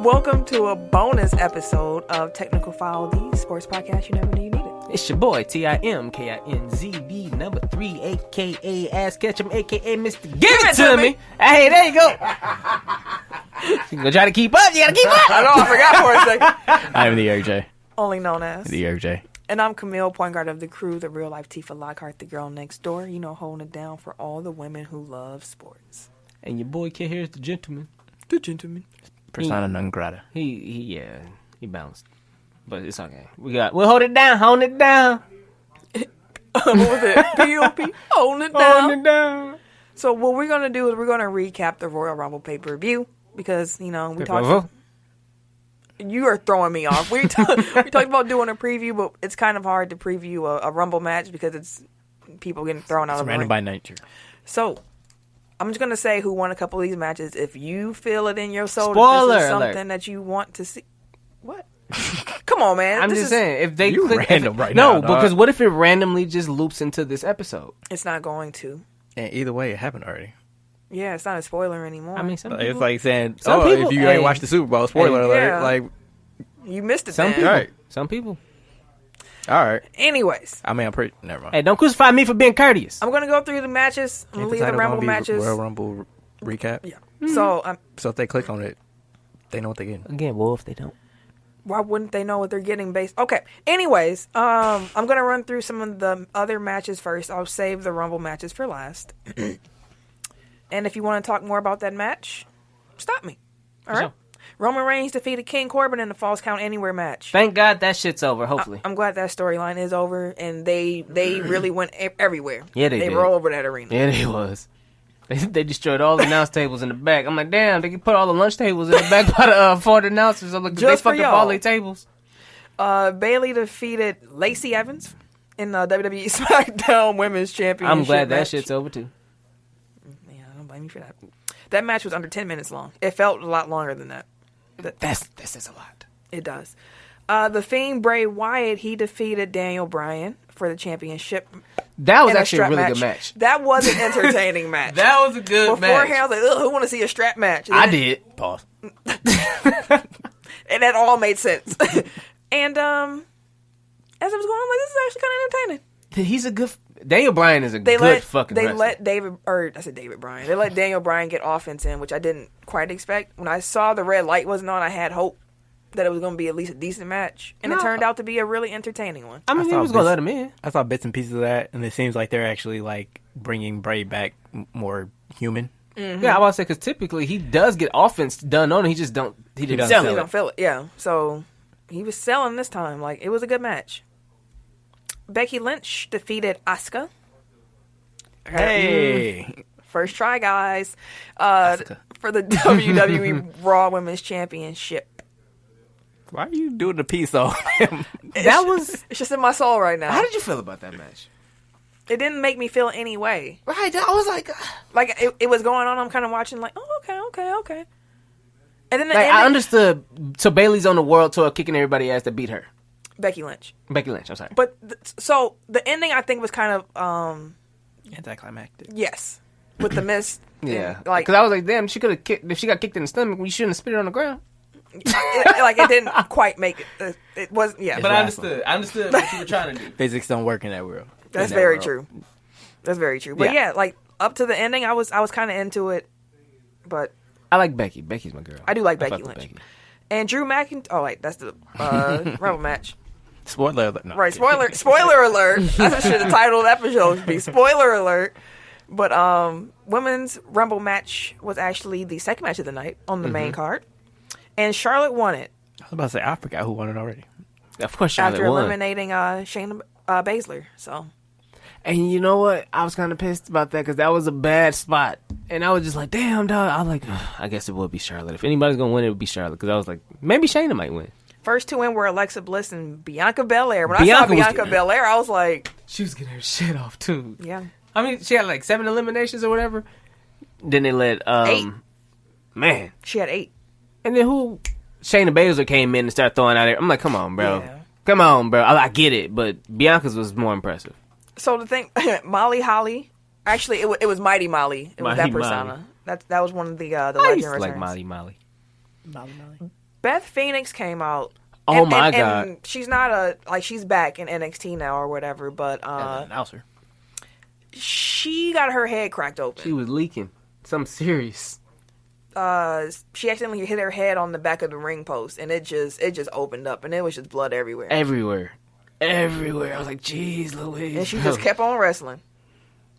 Welcome to a bonus episode of Technical File, the sports podcast you never knew you needed. It's your boy, TIMKINZB, number 3, a.k.a. Ass Ketchum, a.k.a. Mr. Give It To Me. Hey, there you go. You gonna try to keep up? You gotta keep up. I know, I forgot for a second. I'm the RJ. Only known as. The RJ. And I'm Camille, point guard of the crew, the real life Tifa Lockhart, the girl next door. You know, holding it down for all the women who love sports. And your boy Kid here is the gentleman. The gentleman. Persona non grata. He bounced. But it's okay. We'll hold it down, hold it down. What was it? POP? Holding it down. Hold it down. So what we're going to do is we're going to recap the Royal Rumble pay-per-view because, you know, we talked... You are throwing me off. We talked about doing a preview, but it's kind of hard to preview a Rumble match because it's people getting thrown out of the ring. Random by nature. So, I'm just going to say who won a couple of these matches. If you feel it in your soul Spoiler that this is alert. something that you want to see. What? Come on, man. I'm just saying, if they You click... random right now, No, dog. because what if it randomly just loops into this episode? It's not going to. And either way, it happened already. Yeah, it's not a spoiler anymore. I mean, some It's people... like saying, Some people- if you hey. ain't watched the Super Bowl, spoiler alert. Yeah. Like, you missed it Some then. people. Right. Some people. all right. Anyways, I mean, I'm pretty. Never mind. Hey, don't crucify me for being courteous. I'm going to go through the matches. I'm going to Ain't leave the title Rumble gonna be matches. Royal Rumble recap. Yeah. So, So if they click on it, they know what they're getting. Again, well, if they don't. why wouldn't they know what they're getting based? Okay. Anyways, I'm going to run through some of the other matches first. I'll save the Rumble matches for last. And if you want to talk more about that match, stop me. All right. Sure. Roman Reigns defeated King Corbin in the Falls Count Anywhere match. Thank God that shit's over, hopefully. I'm glad that storyline is over, and they really went everywhere. Yeah, they They did. were all over that arena. Yeah, they was. They destroyed all the announce tables in the back. I'm like, damn, they can put all the lunch tables in the back by the for the announcers. I'm like, they Just for fucked up all y'all. their tables. Bailey defeated Lacey Evans in the WWE SmackDown Women's Championship I'm glad that match. shit's over, too. Yeah, I don't blame you for that. That match was under 10 minutes long. It felt a lot longer than that. This is a lot. It does. The Fiend Bray Wyatt, he defeated Daniel Bryan for the championship. That was in actually a strap really good match. That was an entertaining match. That was a good Beforehand, I was like, ugh, who want to see a strap match? And I then- did. Pause. And that all made sense. And as it was going on, I'm like, this is actually kind of entertaining. He's a good... Daniel Bryan is a They good fucking wrestler. let David Bryan. They let Daniel Bryan get offense in, which I didn't quite expect. When I saw the red light wasn't on, I had hope that it was going to be at least a decent match, and it No. turned out to be a really entertaining one. I mean, he saw was going to this- let him in. I saw bits and pieces of that, and it seems like they're actually like bringing Bray back more human. Mm-hmm. Yeah, I was to say, because typically he does get offense done on him. He just don't... He didn't doesn't sell You it. don't feel it, yeah. So he was selling this time. Like, it was a good match. Becky Lynch defeated Asuka. Hey, First try, guys. Asuka. For the WWE Raw Women's Championship. why are you doing the piece though? That was... It's just in my soul right now. How did you feel about that match? It didn't make me feel any way. Right, I was like... Like, it was going on. I'm kind of watching like, oh, okay. And then the Like, ending, I understood. So Bailey's on the world tour kicking everybody ass to beat her. Becky Lynch. Becky Lynch, I'm sorry. But, so, the ending I think was kind of, Anticlimactic. yes. With the mist. Yeah. And, like, Because I was like, damn, she could have kicked... If she got kicked in the stomach, we shouldn't have spit her on the ground. it didn't quite make it. It was, yeah. But I understood. I understood what you were trying to do. Physics don't work in that world. That's In that very world. true. That's very true. But yeah, like up to the ending, I was kind of into it. But I like Becky. Becky's my girl. I do like fuck Becky with Lynch. And Drew McIntyre. Oh wait, that's the Rebel match. Spoiler alert. No, Right? Spoiler alert. That's what should the title of the episode should be. Spoiler alert. But women's Rumble match was actually the second match of the night on the main card, and Charlotte won it I was about to say I forgot who won it already. Of course, Charlotte after won. eliminating Shayna Baszler. So And you know what? I was kind of pissed about that because that was a bad spot. And I was just like, damn, dog. I was like, ugh, I guess it would be Charlotte. If anybody's going to win, it would be Charlotte. Because I was like, maybe Shayna might win. first two in were Alexa Bliss and Bianca Belair. When I Bianca saw was Bianca good. Belair, I was like, She was getting her shit off, too. yeah. I mean, she had like 7 eliminations or whatever. Then they let, 8. Man. She had 8. And then who? Shayna Baszler came in and started throwing out there. I'm like, come on, bro. Yeah. Come on, bro. I get it, but Bianca's was more impressive. So the thing, Molly Holly, actually, it was Mighty Molly. It was Mighty that persona. Molly. That was one of the I legend used to like returns. Molly. Beth Phoenix came out. Oh my God. And she's not she's back in NXT now or whatever, but As an announcer. she got her head cracked open. She was leaking. Something serious. She accidentally hit her head on the back of the ring post, and it just opened up, and it was just blood everywhere. Everywhere. I was like, jeez, Louise. And she just kept on wrestling.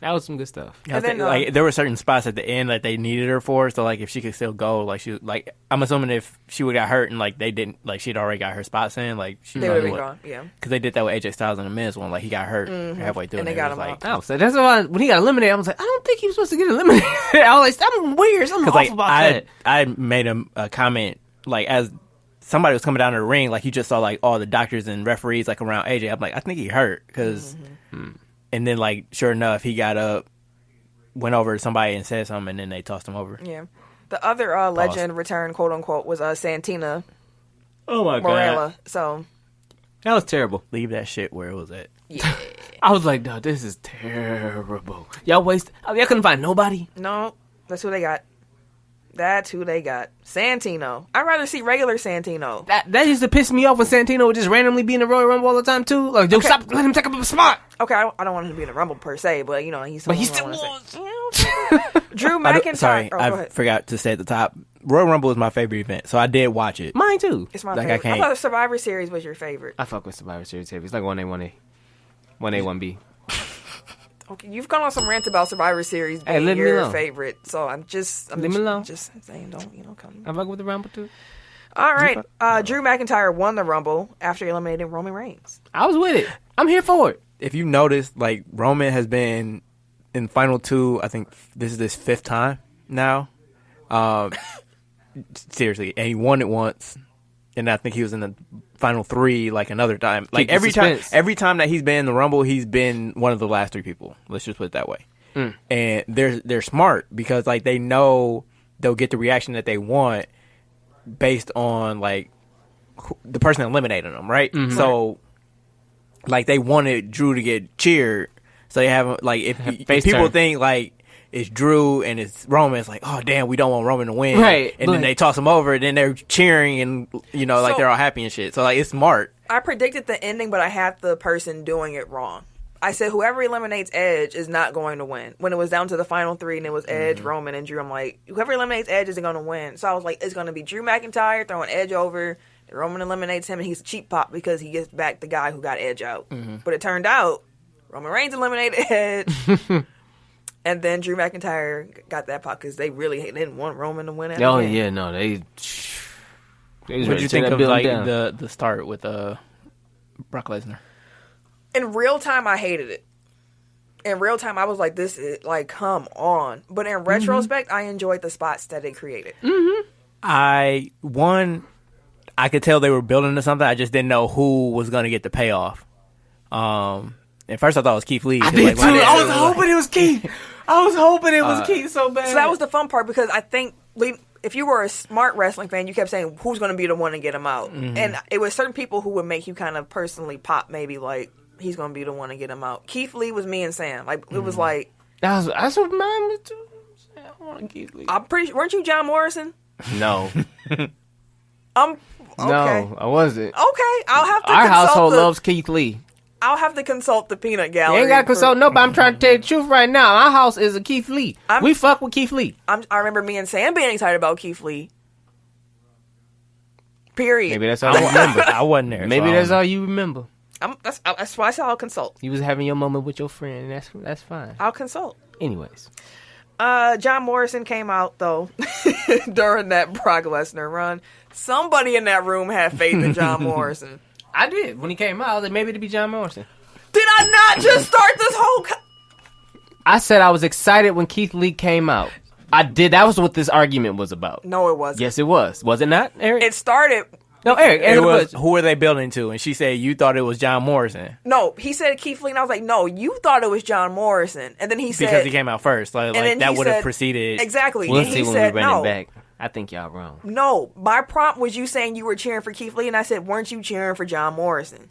That was some good stuff. Yeah, And then, like there were certain spots at the end that they needed her for, so like if she could still go, like I'm assuming if she would got hurt and like they didn't, like she'd already got her spots in, like she They would have probably been would. gone, yeah. Because they did that with AJ Styles in the Miz one, like he got hurt halfway through, And they it got was him like, out. Oh, so that's why when he got eliminated, I was like, I don't think he was supposed to get eliminated. I was like, I'm weird. Something off like about that. I made a comment like as somebody was coming down to the ring, like you just saw like all the doctors and referees like around AJ. I'm like, I think he hurt because, and then like sure enough, he got up, went over to somebody and said something, and then they tossed him over. Yeah. The other legend return, quote unquote, was Santina Oh my Morella. So that was terrible. Leave that shit where it was at. yeah. I was like, no, this is terrible. Y'all y'all couldn't find nobody. No, that's who they got. That's who they got. Santino. I'd rather see regular Santino. That used to piss me off when Santino would just randomly be in the Royal Rumble all the time too. Like, dude, stop, let him take up a spot. Okay, I don't want him to be in the Rumble per se, but you know he's. But he someone still I wanna was. say. Drew McIntyre. Sorry, Oh, go I ahead. forgot to say at the top. Royal Rumble is my favorite event, so I did watch it. Mine too. It's my Like, I favorite. I can't- thought the Survivor Series was your favorite. I fuck with Survivor Series heavy. It's like 1A, 1A. 1A, 1B. Okay, you've gone on some rants about Survivor Series Hey, being leave me your alone. favorite, so I'm Leave me alone. just saying, don't come. I fuck with the Rumble too. All right, Drew McIntyre won the Rumble after eliminating Roman Reigns. I was with it. I'm here for it. If you noticed, like Roman has been in final two. I think this is his fifth time now. Seriously, and he won it once, and I think he was in the final three like another time. Like the every suspense. time that he's been in the Rumble, he's been one of the last three people. Let's just put it that way. And they're smart because like they know they'll get the reaction that they want based on like the person eliminating them, right? So like they wanted Drew to get cheered, so they have like if Face people turn. think like it's Drew and it's Roman, it's like, oh damn, we don't want Roman to win, Right, And then but- they toss him over, and then they're cheering and like So- they're all happy and shit. So like it's smart. I predicted the ending, but I had the person doing it wrong. I said whoever eliminates Edge is not going to win. When it was down to the final three and it was Edge, Roman, and Drew, I'm like, whoever eliminates Edge isn't going to win. So I was like, it's going to be Drew McIntyre throwing Edge over. Then Roman eliminates him, and he's a cheap pop because he gets back the guy who got Edge out. But it turned out Roman Reigns eliminated Edge. And then Drew McIntyre got that pop because they didn't want Roman to win it. Oh yeah, no, they was What ready did to you tear think that of building like down. the start with Brock Lesnar? In real time, I hated it. In real time, I was like, this is like, come on. But in retrospect, I enjoyed the spots that it created. I could tell they were building to something. I just didn't know who was going to get the payoff. At first, I thought it was Keith Lee. I did too. I was hoping it was Keith. I was hoping it was Keith so bad. So that was the fun part because I think if you were a smart wrestling fan, you kept saying, who's going to be the one to get him out? And it was certain people who would make you kind of personally pop, maybe like, he's going to be the one to get him out. Keith Lee was me and Sam. Like, it was like, that's what mine was too. I want Keith Lee. I'm pretty sure, weren't you John Morrison? No, Okay. no, I wasn't. Okay, I'll have to Our consult household the, loves Keith Lee. I'll have to consult the peanut You gallery. ain't got to consult nobody. I'm trying to tell you the truth right now. Our house is a Keith Lee. We fuck with Keith Lee. I remember me and Sam being excited about Keith Lee. Period. Maybe that's all you remember. I wasn't there. Maybe so that's all you remember. That's why I said I'll consult. You was having your moment with your friend. That's fine. I'll consult. Anyways, John Morrison came out though during that Brock Lesnar run. Somebody in that room had faith in John Morrison. I did when he came out. I was like, maybe it'd be John Morrison. Did I not just start this whole? I said I was excited when Keith Lee came out. I did. That was what this argument was about. No, it wasn't. Yes, it was. Was it not, Eric? It started. No, Eric. it was who are they building to? And she said you thought it was John Morrison No, he said Keith Lee, and I was like, no, you thought it was John Morrison, and then he said because he came out first. Like then that he would have said- preceded. exactly. We'll and he see when said we run no. it back. I think y'all wrong. No, my prompt was you saying you were cheering for Keith Lee, and I said, weren't you cheering for John Morrison?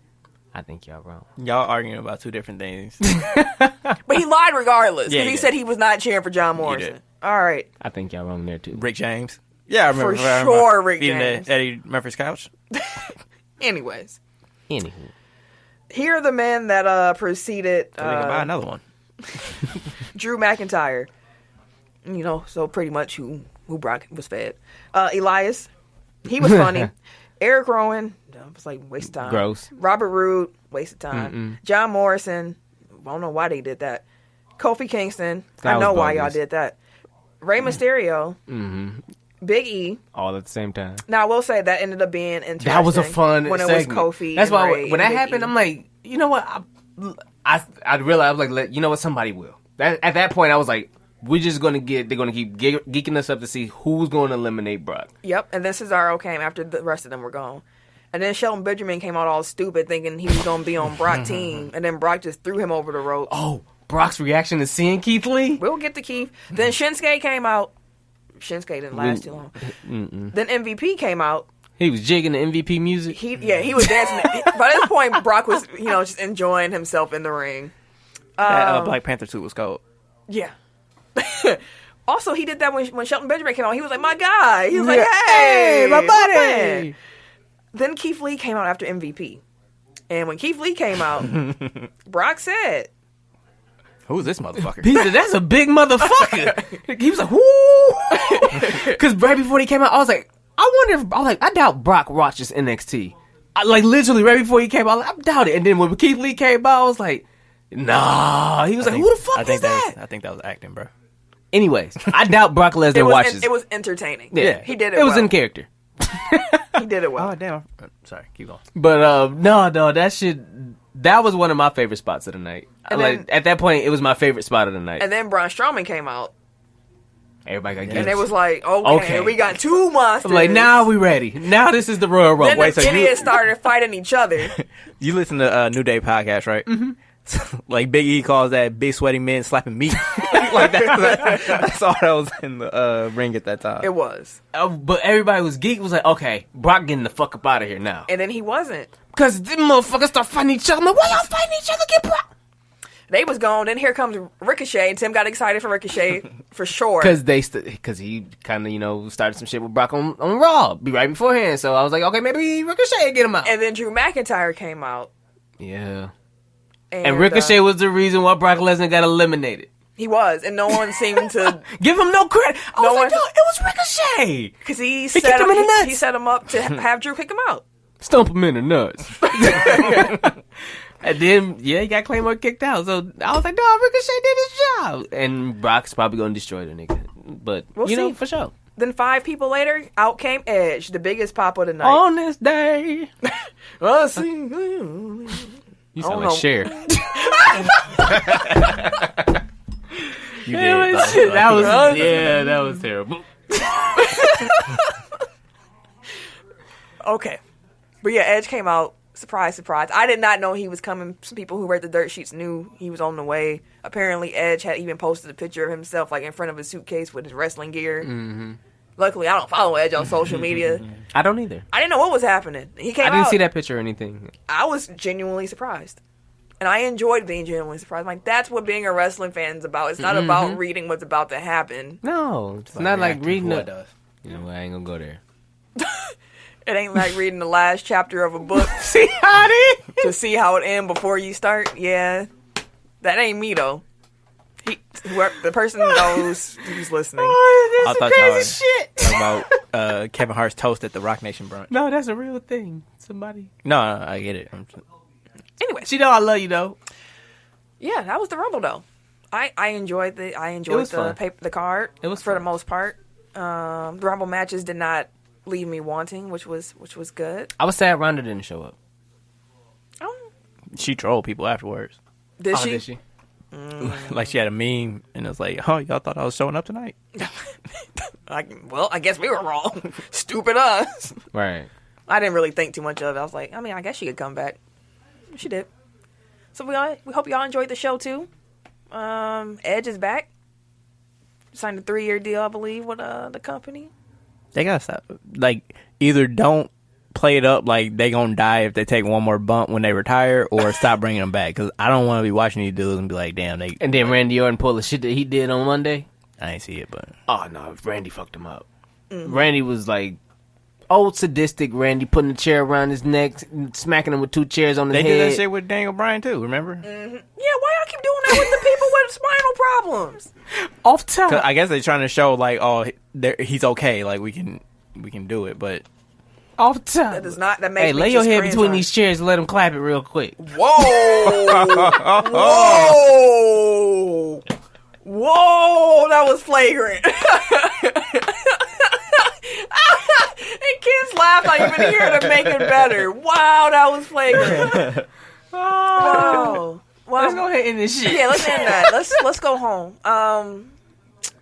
I think y'all wrong. Y'all arguing about two different things. But he lied regardless, because Yeah, he yeah. said he was not cheering for John Morrison. did. All right. I think y'all wrong there too. Rick James. Yeah, I remember. For sure, Rick eating James. at Eddie Murphy's couch. Anyways, Anywho. here are the men that preceded So we can buy another one. Drew McIntyre. You know, so pretty much who Brock was fed. Elias, he was funny. Eric Rowan, I was like, waste of time. Gross. Robert Roode, waste of time. John Morrison, I don't know why they did that. Kofi Kingston, That I know was why y'all bogus. did that. Rey Mysterio, Big E. All at the same time. Now I will say that ended up being interesting. That was a fun when segment. it was Kofi. That's and why Rey when and that Big happened, E. I'm like, you know what? I realized, I was like, you know what? Somebody will. At that point, I was like, we're just gonna they're gonna keep geeking us up to see who's going to eliminate Brock. Yep, and then Cesaro came after the rest of them were gone. And then Shelton Benjamin came out all stupid thinking he was going to be on Brock's team. And then Brock just threw him over the ropes. Oh, Brock's reaction to seeing Keith Lee? We'll get to Keith. Then Shinsuke came out. Shinsuke didn't last too long. Then MVP came out. He was jigging the MVP music. He was dancing. By this point, Brock was, just enjoying himself in the ring. That Black Panther suit was cold. Yeah. Also, he did that when Shelton Benjamin came out. He was like, my guy. He was like, Yeah. hey, my buddy. man. Then Keith Lee came out after MVP. And when Keith Lee came out, Brock said, Who's this motherfucker? He said, that's a big motherfucker. He was like, whoo. Because right before he came out, I was like, I doubt Brock watches NXT. Literally right before he came out, I doubt it. And then when Keith Lee came out, I was like, nah. He was like, who the fuck is that? I think that was acting, bro. Anyways, I doubt Brock Lesnar watches. It was entertaining. Yeah, He did it It was well. in character. He did it well. Oh, damn. Sorry, keep going. But no, that was one of my favorite spots of the night. And then- At that point, it was my favorite spot of the night. And then Braun Strowman came out. Everybody got And gifts. it was like, okay, we got two monsters. I'm like, now we ready. Now this is the Royal Rumble. Then Wait, the so you- idiots started fighting each other. You listen to New Day podcast, right? Mm-hmm. Like Big E calls that big sweaty men slapping meat. Like that's all that was in the ring at that time. It was. But everybody was geek. Was like, okay, Brock getting the fuck up out of here now. And then he wasn't. Because them motherfuckers start fighting each other. I'm like, why y'all fighting each other? Get Brock. They was gone. Then here comes Ricochet. And Tim got excited for Ricochet for sure. Because he kind of started some shit with Brock on Raw right beforehand. So I was like, okay, maybe Ricochet get him out. And then Drew McIntyre came out. Yeah. And Ricochet was the reason why Brock Lesnar got eliminated. He was. And no one seemed to... Give him no credit. I was No like, one- no, it was Ricochet. Because he kicked him in the nuts. He set him up to have Drew kick him out. Stump him in the nuts. And then, he got Claymore kicked out. So I was like, no, Ricochet did his job. And Brock's probably going to destroy the nigga. But, We'll see. for sure. Then 5 people later, out came Edge, the biggest pop of the night. On this day. I see. You sound sound like like Cher. You That was terrible. Okay. But yeah, Edge came out. Surprise, surprise. I did not know he was coming. Some people who read the dirt sheets knew he was on the way. Apparently, Edge had even posted a picture of himself like in front of a suitcase with his wrestling gear. Mm-hmm. Luckily, I don't follow Edge on social media. I don't either. I didn't know what was happening. He came I out. didn't see that picture or anything. I was genuinely surprised. And I enjoyed being genuinely surprised. Like, that's what being a wrestling fan is about. It's not about reading what's about to happen. No, it's not like reading it. it. You know what? I ain't gonna go there. It ain't like reading the last chapter of a book See how it is? to see how it ends before you start. Yeah. That ain't me, though. The person knows who's listening. Oh, I that's thought some y'all crazy were shit. talking about Kevin Hart's toast at the Rock Nation brunch. No, that's a real thing. Somebody. No, I get it. Anyway. She know I love you though. Yeah, that was the Rumble, though. I enjoyed the was fun. the card. It was for fun. the most part. The Rumble matches did not leave me wanting, which was good. I was sad Ronda didn't show up. Oh, She trolled people afterwards. did she? Did she? Like she had a meme and it was like, "Oh, y'all thought I was showing up tonight?" I guess we were wrong. Stupid us. Right. I didn't really think too much of it. I was like, I guess she could come back. She did. So we hope y'all enjoyed the show too. Edge is back. Signed a 3-year deal, I believe, with the company. They gotta stop. Like, either don't play it up like they gonna die if they take one more bump when they retire, or stop bringing them back. Because I don't want to be watching these dudes and be like, "Damn, they." And then Randy Orton pulled the shit that he did on Monday. I ain't see it, but Oh no, Randy fucked him up. Randy was like old sadistic Randy, putting a chair around his neck, smacking him with 2 chairs on his They head. did that shit with Daniel Bryan too. Remember? Yeah, why y'all keep doing that with the people with spinal problems? Off top. 'Cause I guess they're trying to show like, oh, he's okay. Like we can do it, but Off top. That does not. That makes Hey, me lay your just head cringe between on it. these chairs and let him clap it real quick. Whoa! Whoa! That was flagrant. And kids laughed. I even hear to make it better. Wow, that was flagrant. Wow. Well, Let's go ahead and end this shit. yeah, let's end that. Let's go home.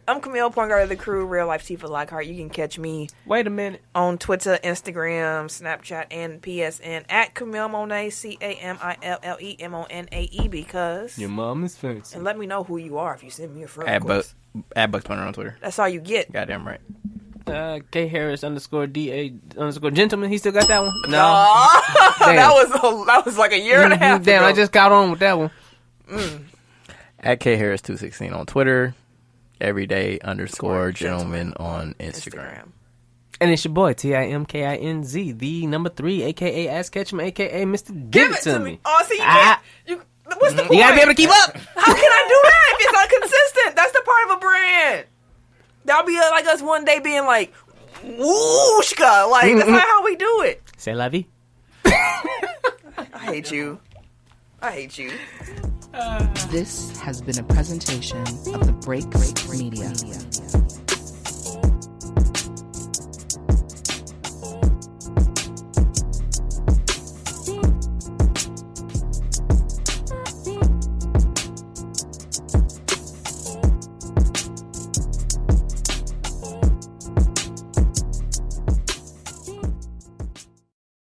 I'm Camille, point guard of the crew, real life Tifa Lockhart. You can catch me Wait a minute. on Twitter, Instagram, Snapchat, and PSN at Camille Monet, CamilleMonae, because. Your mom is fancy. And let me know who you are if you send me a friend at request. Bucks Punter on Twitter. That's all you get. Goddamn right. K Harris _DA_ gentleman. He still got that one? No. That was like a year and a half Damn, ago. I just got on with that one. At K Harris 216 on Twitter. Everyday _ gentleman on Instagram. And it's your boy, TIMKINZ, the number 3, a.k.a. Ask Ketchum, a.k.a. Mr. Give It To Me. Oh, see, you can't. What's the point? You gotta be able to keep up. How can I do that if it's not consistent? That's the part of a brand. That'll be like us one day being like, whooshka. Like, that's not how we do it. Say la vie. I hate you. I hate you. This has been a presentation of the Break Media.